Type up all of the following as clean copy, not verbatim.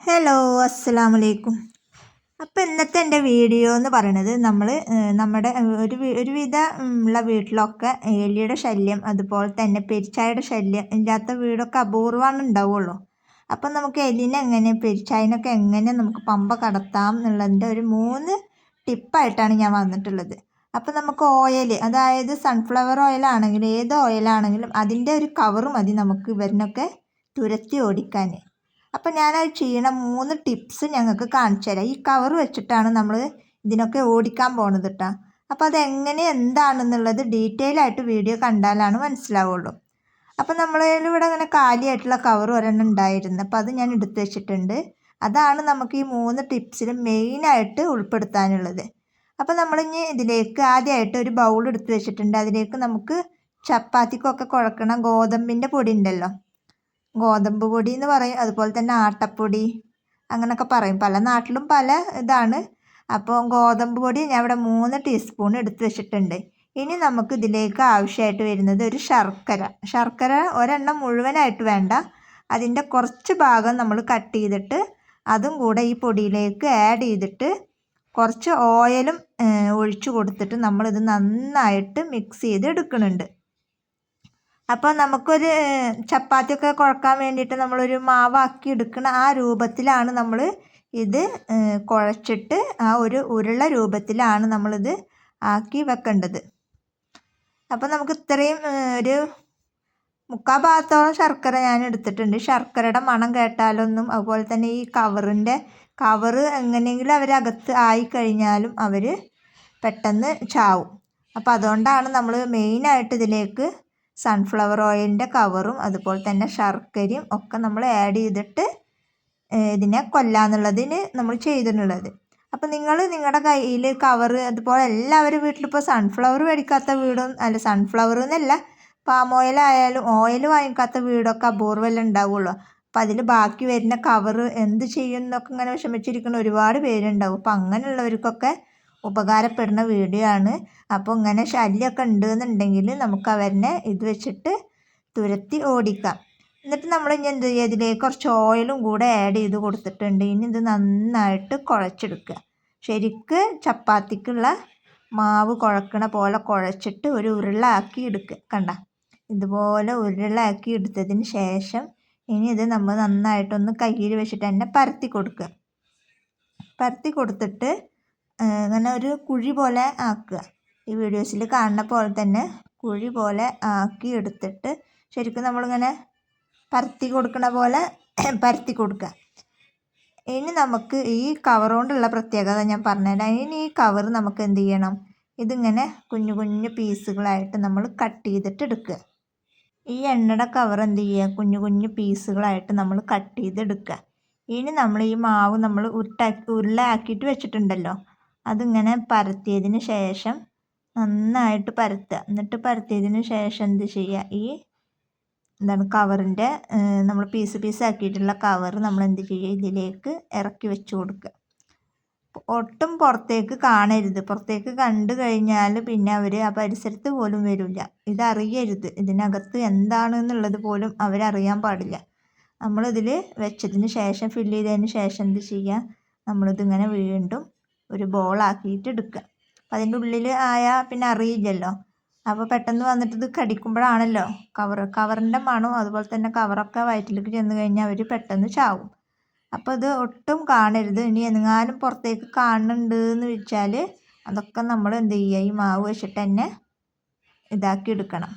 Hello, അസ്സലാമു അലൈക്കും. അപ്പോൾ ഇന്നത്തെ എൻ്റെ വീഡിയോ എന്ന് പറയുന്നത് നമ്മുടെ ഒരുവിധ ഉള്ള വീട്ടിലൊക്കെ എലിയുടെ ശല്യം, അതുപോലെ തന്നെ പെരിച്ചാഴിയുടെ ശല്യം ഇല്ലാത്ത വീടൊക്കെ അപൂർവമാണ് ഉണ്ടാവുള്ളൂ. അപ്പം നമുക്ക് എലിനെ എങ്ങനെ പെരിച്ചാഴിനൊക്കെ എങ്ങനെ നമുക്ക് പമ്പ കടത്താം എന്നുള്ളതിൻ്റെ ഒരു 3 ടിപ്പായിട്ടാണ് ഞാൻ വന്നിട്ടുള്ളത്. അപ്പം നമുക്ക് ഓയിൽ, അതായത് സൺഫ്ലവർ ഓയിലാണെങ്കിലും ഏത് ഓയിലാണെങ്കിലും അതിൻ്റെ ഒരു കവർ മതി നമുക്ക് ഇവരിനൊക്കെ തുരത്തി ഓടിക്കാൻ. അപ്പം ഞാനത് ചെയ്യണ 3 ടിപ്സ് ഞങ്ങൾക്ക് കാണിച്ചു തരാം. ഈ കവർ വെച്ചിട്ടാണ് നമ്മൾ ഇതിനൊക്കെ ഓടിക്കാൻ പോണത് കേട്ടോ. അപ്പോൾ അതെങ്ങനെ എന്താണെന്നുള്ളത് ഡീറ്റെയിൽ ആയിട്ട് വീഡിയോ കണ്ടാലാണ് മനസ്സിലാവുള്ളൂ. അപ്പം നമ്മളിവിടെ അങ്ങനെ കാലിയായിട്ടുള്ള കവർ ഒരെണ്ണം ഉണ്ടായിരുന്നു. അപ്പോൾ അത് ഞാൻ എടുത്ത് വെച്ചിട്ടുണ്ട്. അതാണ് നമുക്ക് ഈ 3 ടിപ്സിൽ മെയിനായിട്ട് ഉൾപ്പെടുത്താനുള്ളത്. അപ്പോൾ നമ്മളിനി ഇതിലേക്ക് ആദ്യമായിട്ട് ഒരു ബൗൾ എടുത്ത് വെച്ചിട്ടുണ്ട്. അതിലേക്ക് നമുക്ക് ചപ്പാത്തിക്കൊക്കെ കുഴക്കണ ഗോതമ്പിൻ്റെ പൊടി ഉണ്ടല്ലോ, ഗോതമ്പ് പൊടി എന്ന് പറയും, അതുപോലെ തന്നെ ആട്ടപ്പൊടി അങ്ങനെയൊക്കെ പറയും. പല നാട്ടിലും പല ഇതാണ്. അപ്പോൾ ഗോതമ്പ് പൊടി ഞാൻ ഇവിടെ 3 ടീസ്പൂൺ എടുത്ത് വെച്ചിട്ടുണ്ട്. ഇനി നമുക്ക് ഇതിലേക്ക് ആവശ്യമായിട്ട് വരുന്നത് ഒരു ശർക്കര ഒരെണ്ണം മുഴുവനായിട്ട് വേണ്ട, അതിൻ്റെ കുറച്ച് ഭാഗം നമ്മൾ കട്ട് ചെയ്തിട്ട് അതും കൂടെ ഈ പൊടിയിലേക്ക് ആഡ് ചെയ്തിട്ട് കുറച്ച് ഓയിലും ഒഴിച്ചു കൊടുത്തിട്ട് നമ്മളിത് നന്നായിട്ട് മിക്സ് ചെയ്ത് എടുക്കുന്നുണ്ട്. അപ്പോൾ നമുക്കൊരു ചപ്പാത്തിയൊക്കെ കുഴക്കാൻ വേണ്ടിയിട്ട് നമ്മളൊരു മാവാക്കി എടുക്കുന്ന ആ രൂപത്തിലാണ് നമ്മൾ ഇത് കുഴച്ചിട്ട് ആ ഒരു ഉരുള രൂപത്തിലാണ് നമ്മളിത് ആക്കി വെക്കേണ്ടത്. അപ്പോൾ നമുക്ക് ഇത്രയും ഒരു 3/4 ഭാഗത്തോളം ശർക്കര ഞാൻ എടുത്തിട്ടുണ്ട്. ശർക്കരയുടെ മണം കേട്ടാലൊന്നും, അതുപോലെ തന്നെ ഈ കവറ് എങ്ങനെയെങ്കിലും അവരകത്ത് ആയിക്കഴിഞ്ഞാലും അവർ പെട്ടെന്ന് ചാവും. അപ്പോൾ അതുകൊണ്ടാണ് നമ്മൾ മെയിനായിട്ട് ഇതിലേക്ക് സൺഫ്ലവർ ഓയിലിൻ്റെ കവറും അതുപോലെ തന്നെ ശർക്കരയും ഒക്കെ നമ്മൾ ആഡ് ചെയ്തിട്ട് ഇതിനെ കൊല്ലാന്നുള്ളതിന് നമ്മൾ ചെയ്തിട്ടുള്ളത്. അപ്പോൾ നിങ്ങളുടെ കയ്യിൽ കവറ്, അതുപോലെ എല്ലാവരും വീട്ടിലിപ്പോൾ സൺഫ്ലവർ മേടിക്കാത്ത വീടും അല്ല, സൺഫ്ലവർ എന്നല്ല, പാം ഓയിലായാലും ഓയിൽ വാങ്ങിക്കാത്ത വീടൊക്കെ അപൂർവമല്ലേ ഉണ്ടാവുള്ളൂ. അപ്പോൾ അതിൽ ബാക്കി വരുന്ന കവറ് എന്ത് ചെയ്യും എന്നൊക്കെ ഇങ്ങനെ വിഷമിച്ചിരിക്കുന്ന ഒരുപാട് പേരുണ്ടാവും. അപ്പോൾ അങ്ങനെയുള്ളവർക്കൊക്കെ ഉപകാരപ്പെടുന്ന വീഡിയോ ആണ്. അപ്പോൾ ഇങ്ങനെ ശല്യമൊക്കെ ഉണ്ടെന്നുണ്ടെങ്കിൽ നമുക്ക് അവരെ ഇത് വെച്ചിട്ട് തുരത്തി ഓടിക്കാം. എന്നിട്ട് നമ്മൾ ഇനി എന്ത് ചെയ്യുക, ഇതിലേക്ക് കുറച്ച് ഓയിലും കൂടെ ആഡ് ചെയ്ത് കൊടുത്തിട്ടുണ്ട്. ഇനി ഇത് നന്നായിട്ട് കുഴച്ചെടുക്കുക. ശരിക്ക് ചപ്പാത്തിക്കുള്ള മാവ് കുഴക്കണ പോലെ കുഴച്ചിട്ട് ഒരു ഉരുളാക്കി എടുക്കുക. കണ്ട, ഇതുപോലെ ഉരുളാക്കി എടുത്തതിന് ശേഷം ഇനി ഇത് നമ്മൾ നന്നായിട്ടൊന്ന് കയ്യിൽ വെച്ചിട്ട് തന്നെ പരത്തി കൊടുക്കുക. പരത്തി കൊടുത്തിട്ട് അങ്ങനെ ഒരു കുഴി പോലെ ആക്കുക. ഈ വീഡിയോസിൽ കാണുന്ന പോലെ തന്നെ കുഴി പോലെ ആക്കി എടുത്തിട്ട് ശരിക്കും നമ്മളിങ്ങനെ പരത്തി കൊടുക്കണ പോലെ പരത്തി കൊടുക്കുക. ഇനി നമുക്ക് ഈ കവർ കൊണ്ടുള്ള പ്രത്യേകത ഞാൻ പറഞ്ഞുതരാം. ഇനി ഈ കവർ നമുക്ക് എന്ത് ചെയ്യണം, ഇതിങ്ങനെ കുഞ്ഞു കുഞ്ഞു പീസുകളായിട്ട് നമ്മൾ കട്ട് ചെയ്തിട്ട് എടുക്കുക. ഈ എണ്ണയുടെ കവർ എന്ത് ചെയ്യുക, കുഞ്ഞു കുഞ്ഞു പീസുകളായിട്ട് നമ്മൾ കട്ട് ചെയ്തെടുക്കുക. ഇനി നമ്മൾ ഈ മാവ് നമ്മൾ ഉരുളയാക്കിയിട്ട് വെച്ചിട്ടുണ്ടല്ലോ, അതിങ്ങനെ പരത്തിയതിന് ശേഷം നന്നായിട്ട് പരത്തുക. എന്നിട്ട് പരത്തിയതിന് ശേഷം എന്ത് ചെയ്യുക, ഈ കവറിൻ്റെ നമ്മൾ പീസാക്കിയിട്ടുള്ള കവർ നമ്മൾ എന്ത് ചെയ്യുക, ഇതിലേക്ക് ഇറക്കി വെച്ച് കൊടുക്കുക. ഒട്ടും പുറത്തേക്ക് കാണരുത്. പുറത്തേക്ക് കണ്ടു കഴിഞ്ഞാൽ പിന്നെ അവർ ആ പരിസരത്ത് പോലും വരില്ല. ഇതറിയരുത്, ഇതിനകത്ത് എന്താണെന്നുള്ളത് പോലും അവരറിയാൻ പാടില്ല. നമ്മളിതിൽ വെച്ചതിന് ശേഷം ഫില്ല് ചെയ്തതിന് ശേഷം എന്ത് ചെയ്യുക, നമ്മളിതിങ്ങനെ വീണ്ടും ഒരു ബോളാക്കിയിട്ട് എടുക്കുക. അപ്പം അതിൻ്റെ ഉള്ളിൽ ആയാൽ പിന്നെ അറിയില്ലല്ലോ. അപ്പോൾ പെട്ടെന്ന് വന്നിട്ട് ഇത് കടിക്കുമ്പോഴാണല്ലോ കവറിൻ്റെ മണവും അതുപോലെ തന്നെ കവറൊക്കെ വയറ്റിലേക്ക് ചെന്ന് കഴിഞ്ഞാൽ അവർ പെട്ടെന്ന് ചാവും. അപ്പോൾ ഇത് ഒട്ടും കാണരുത്. ഇനി എങ്ങാനും പുറത്തേക്ക് കാണുന്നുണ്ട് എന്ന് വെച്ചാൽ അതൊക്കെ നമ്മൾ എന്ത് ചെയ്യുക, ഈ മാവ് വെച്ചിട്ട് തന്നെ ഇതാക്കി എടുക്കണം.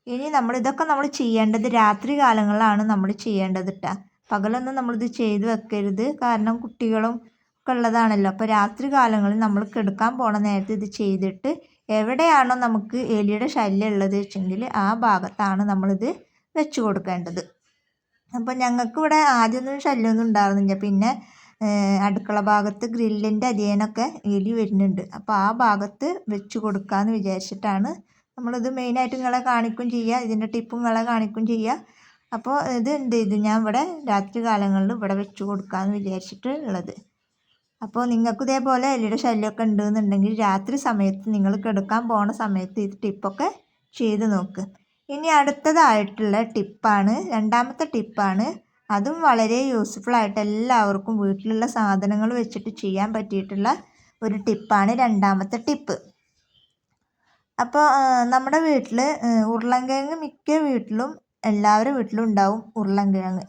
ഇനി ഇതൊക്കെ നമ്മൾ ചെയ്യേണ്ടത് രാത്രി കാലങ്ങളിലാണ് നമ്മൾ ചെയ്യേണ്ടത് കേട്ടോ. പകലൊന്നും നമ്മളിത് ചെയ്ത് വെക്കരുത്, കാരണം കുട്ടികളും ഒക്കെ ഉള്ളതാണല്ലോ. അപ്പോൾ രാത്രി കാലങ്ങളിൽ നമ്മൾ കിടക്കാൻ പോണ നേരത്തെ ഇത് ചെയ്തിട്ട് എവിടെയാണോ നമുക്ക് എലിയുടെ ശല്യം ഉള്ളത് വെച്ചെങ്കിൽ ആ ഭാഗത്താണ് നമ്മളിത് വെച്ച് കൊടുക്കേണ്ടത്. അപ്പോൾ ഞങ്ങൾക്കിവിടെ ആദ്യമൊന്നും ശല്യമൊന്നും ഉണ്ടായിരുന്നില്ല. പിന്നെ അടുക്കള ഭാഗത്ത് ഗ്രില്ലിൻ്റെ അരിയനൊക്കെ എലി വരുന്നുണ്ട്. അപ്പോൾ ആ ഭാഗത്ത് വെച്ച് കൊടുക്കാമെന്ന് വിചാരിച്ചിട്ടാണ് നമ്മളിത് മെയിനായിട്ട് നിങ്ങളെ കാണിക്കും ചെയ്യുക, ഇതിൻ്റെ ടിപ്പും നിങ്ങളെ കാണിക്കും ചെയ്യുക. അപ്പോൾ ഇത് എന്ത് ചെയ്തു, ഞാൻ ഇവിടെ രാത്രി കാലങ്ങളിൽ ഇവിടെ വെച്ച് കൊടുക്കാമെന്ന് വിചാരിച്ചിട്ട് ഉള്ളത്. അപ്പോൾ നിങ്ങൾക്ക് ഇതേപോലെ എലിയുടെ ശല്യമൊക്കെ ഉണ്ടെന്നുണ്ടെങ്കിൽ രാത്രി സമയത്ത് നിങ്ങൾ കിടക്കാൻ പോണ സമയത്ത് ഈ ടിപ്പൊക്കെ ചെയ്ത് നോക്ക്. ഇനി അടുത്തതായിട്ടുള്ള ടിപ്പാണ്, രണ്ടാമത്തെ ടിപ്പാണ് അതും വളരെ യൂസ്ഫുള്ളായിട്ട് എല്ലാവർക്കും വീട്ടിലുള്ള സാധനങ്ങൾ വെച്ചിട്ട് ചെയ്യാൻ പറ്റിയിട്ടുള്ള ഒരു ടിപ്പാണ് രണ്ടാമത്തെ ടിപ്പ്. അപ്പോൾ നമ്മുടെ വീട്ടിൽ ഉരുളൻകിഴങ്ങ് മിക്ക വീട്ടിലും എല്ലാവരുടെ വീട്ടിലും ഉണ്ടാവും ഉരുളൻകിഴങ്ങ്.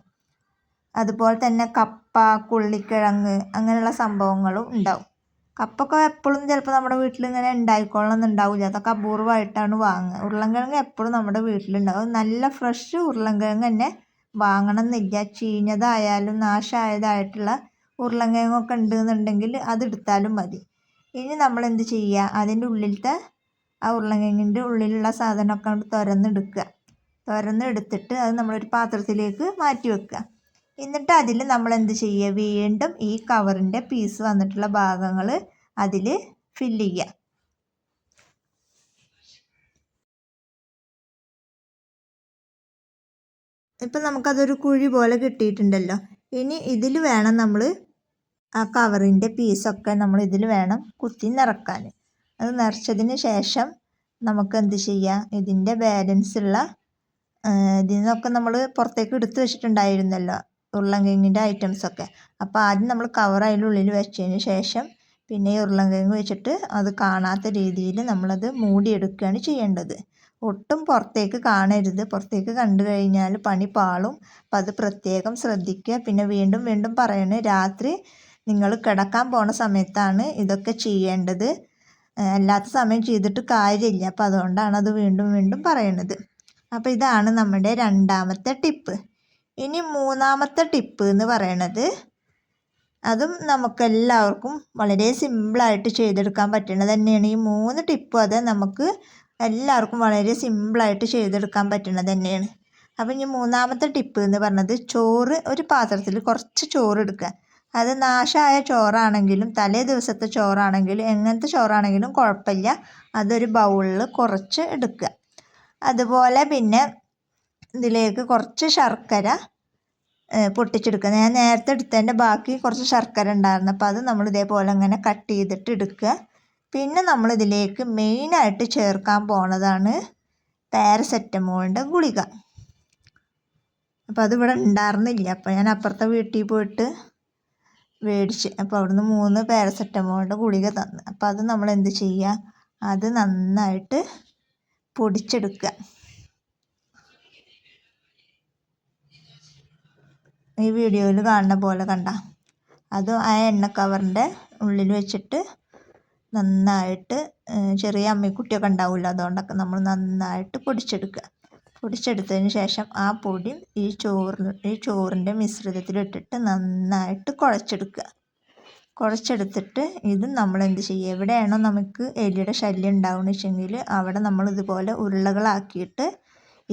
അതുപോലെ തന്നെ കപ്പ, കൊള്ളിക്കിഴങ്ങ് അങ്ങനെയുള്ള സംഭവങ്ങളും ഉണ്ടാവും. കപ്പൊക്കെ എപ്പോഴും ചിലപ്പോൾ നമ്മുടെ വീട്ടിൽ ഇങ്ങനെ ഉണ്ടായിക്കൊള്ളണമെന്നുണ്ടാവില്ല. അതൊക്കെ അപൂർവമായിട്ടാണ് വാങ്ങുക. ഉരുളൻകിഴങ്ങ് എപ്പോഴും നമ്മുടെ വീട്ടിലുണ്ടാവും. നല്ല ഫ്രഷ് ഉരുളൻകിഴങ്ങ് തന്നെ വാങ്ങണം എന്നില്ല. ചീഞ്ഞതായാലും നാശമായതായിട്ടുള്ള ഉരുളൻകിഴങ്ങൊക്കെ ഉണ്ടെന്നുണ്ടെങ്കിൽ അതെടുത്താലും മതി. ഇനി നമ്മൾ എന്ത് ചെയ്യുക, അതിൻ്റെ ഉള്ളിലത്തെ ആ ഉരുളൻകിഴങ്ങിൻ്റെ ഉള്ളിലുള്ള സാധനമൊക്കെ തുറന്നെടുത്തിട്ട് അത് നമ്മളൊരു പാത്രത്തിലേക്ക് മാറ്റി വെക്കുക. എന്നിട്ട് അതിൽ നമ്മൾ എന്ത് ചെയ്യുക, വീണ്ടും ഈ കവറിൻ്റെ പീസ് വന്നിട്ടുള്ള ഭാഗങ്ങൾ അതിൽ ഫില്ല് ചെയ്യുക. ഇപ്പം നമുക്കതൊരു കുഴി പോലെ കിട്ടിയിട്ടുണ്ടല്ലോ. ഇനി ഇതിൽ വേണം നമ്മൾ ആ കവറിൻ്റെ പീസൊക്കെ നമ്മൾ ഇതിൽ വേണം കുത്തി നിറക്കാൻ. അത് നിറച്ചതിന് ശേഷം നമുക്ക് എന്ത് ചെയ്യാം, ഇതിൻ്റെ ബാലൻസുള്ള ഇതിൽ നിന്നൊക്കെ നമ്മൾ പുറത്തേക്ക് എടുത്ത് വെച്ചിട്ടുണ്ടായിരുന്നല്ലോ ഉരുളൻകിഴങ്ങിൻ്റെ ഐറ്റംസൊക്കെ. അപ്പോൾ ആദ്യം നമ്മൾ കവർ അതിനുള്ളിൽ വെച്ചതിന് ശേഷം പിന്നെ ഈ ഉരുളൻകിഴങ്ങ് വെച്ചിട്ട് അത് കാണാത്ത രീതിയിൽ നമ്മളത് മൂടിയെടുക്കുകയാണ് ചെയ്യേണ്ടത്. ഒട്ടും പുറത്തേക്ക് കാണരുത്. പുറത്തേക്ക് കണ്ടു കഴിഞ്ഞാൽ പണി പാളും. അപ്പം അത് പ്രത്യേകം ശ്രദ്ധിക്കുക. പിന്നെ വീണ്ടും വീണ്ടും പറയണേ, രാത്രി നിങ്ങൾ കിടക്കാൻ പോണ സമയത്താണ് ഇതൊക്കെ ചെയ്യേണ്ടത്. അല്ലാത്ത സമയം ചെയ്തിട്ട് കാര്യമില്ല. അപ്പം അതുകൊണ്ടാണ് അത് വീണ്ടും വീണ്ടും പറയണത്. അപ്പോൾ ഇതാണ് നമ്മുടെ രണ്ടാമത്തെ ടിപ്പ്. ഇനി മൂന്നാമത്തെ ടിപ്പ് എന്ന് പറയണത്, അതും നമുക്കെല്ലാവർക്കും വളരെ സിമ്പിളായിട്ട് ചെയ്തെടുക്കാൻ പറ്റുന്നത് തന്നെയാണ്. ഈ 3 ടിപ്പും അത് നമുക്ക് എല്ലാവർക്കും വളരെ സിമ്പിളായിട്ട് ചെയ്തെടുക്കാൻ പറ്റുന്നത് തന്നെയാണ്. അപ്പം ഇനി മൂന്നാമത്തെ ടിപ്പ് എന്ന് പറഞ്ഞത്, ചോറ് ഒരു പാത്രത്തിൽ കുറച്ച് ചോറ് എടുക്കുക. അത് നാശമായ ചോറാണെങ്കിലും തലേ ദിവസത്തെ ചോറാണെങ്കിലും എങ്ങനത്തെ ചോറാണെങ്കിലും കുഴപ്പമില്ല, അതൊരു ബൗളിൽ കുറച്ച് എടുക്കുക. അതുപോലെ പിന്നെ ഇതിലേക്ക് കുറച്ച് ശർക്കര പൊട്ടിച്ചെടുക്കുക. ഞാൻ നേരത്തെ എടുത്തതിൻ്റെ ബാക്കി കുറച്ച് ശർക്കര ഉണ്ടായിരുന്നു. അപ്പോൾ അത് നമ്മൾ ഇതേപോലെ അങ്ങനെ കട്ട് ചെയ്തിട്ട് എടുക്കുക. പിന്നെ നമ്മളിതിലേക്ക് മെയിനായിട്ട് ചേർക്കാൻ പോണതാണ് പാരസെറ്റമോളിൻ്റെ ഗുളിക. അപ്പോൾ അതിവിടെ ഉണ്ടായിരുന്നില്ല. അപ്പോൾ ഞാൻ അപ്പുറത്തെ വീട്ടിൽ പോയിട്ട് മേടിച്ച്, അപ്പോൾ അവിടുന്ന് 3 പാരസെറ്റമോളിൻ്റെ ഗുളിക തന്നു. അപ്പോൾ അത് നമ്മൾ എന്ത് ചെയ്യുക, അത് നന്നായിട്ട് പൊടിച്ചെടുക്കുക. ഈ വീഡിയോയിൽ കാണുന്ന പോലെ അത് ആ എണ്ണ കവറിൻ്റെ ഉള്ളിൽ വെച്ചിട്ട് നന്നായിട്ട്, ചെറിയ അമ്മിക്കുട്ടിയൊക്കെ ഉണ്ടാവില്ല, അതുകൊണ്ടൊക്കെ നമ്മൾ നന്നായിട്ട് പൊടിച്ചെടുക്കുക. പൊടിച്ചെടുത്തതിന് ശേഷം ആ പൊടി ഈ ചോറിൻ്റെ മിശ്രിതത്തിലിട്ടിട്ട് നന്നായിട്ട് കുഴച്ചെടുത്തിട്ട് ഇത് നമ്മൾ എന്ത് ചെയ്യുക, എവിടെയാണോ നമുക്ക് എലിയുടെ ശല്യം ഉണ്ടാവുകയെന്ന് വെച്ചെങ്കിൽ അവിടെ നമ്മൾ ഇതുപോലെ ഉരുളകളാക്കിയിട്ട്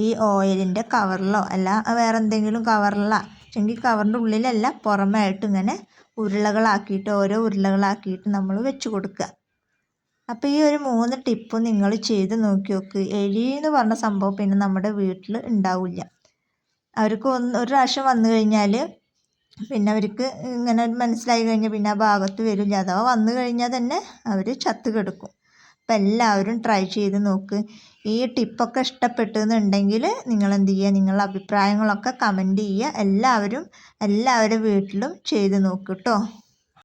ഈ ഓയിലിൻ്റെ കവറിലോ അല്ല വേറെ എന്തെങ്കിലും കവറിലോ എങ്കിൽ കവറിൻ്റെ ഉള്ളിലല്ല പുറമേ ആയിട്ട് ഇങ്ങനെ ഉരുളകളാക്കിയിട്ട് ഓരോ ഉരുളകളാക്കിയിട്ട് നമ്മൾ വെച്ച് കൊടുക്കുക. അപ്പോൾ ഈ ഒരു 3 ടിപ്പും നിങ്ങൾ ചെയ്ത് നോക്കി നോക്ക്. എലി എന്ന് പറഞ്ഞ സംഭവം പിന്നെ നമ്മുടെ വീട്ടിൽ ഉണ്ടാവില്ല. അവർക്ക് ഒരു പ്രാവശ്യം വന്നു കഴിഞ്ഞാൽ പിന്നെ അവർക്ക് ഇങ്ങനെ മനസ്സിലായി കഴിഞ്ഞാൽ പിന്നെ ആ ഭാഗത്ത് വരില്ല. അഥവാ വന്നു കഴിഞ്ഞാൽ തന്നെ അവർ ചത്ത് കിടക്കും. അപ്പം എല്ലാവരും ട്രൈ ചെയ്ത് നോക്ക്. ഈ ടിപ്പൊക്കെ ഇഷ്ടപ്പെട്ടെന്നുണ്ടെങ്കിൽ നിങ്ങൾ എന്ത് ചെയ്യുക, നിങ്ങളുടെ അഭിപ്രായങ്ങളൊക്കെ കമൻറ്റ് ചെയ്യുക. എല്ലാവരുടെ വീട്ടിലും ചെയ്ത് നോക്ക് കേട്ടോ.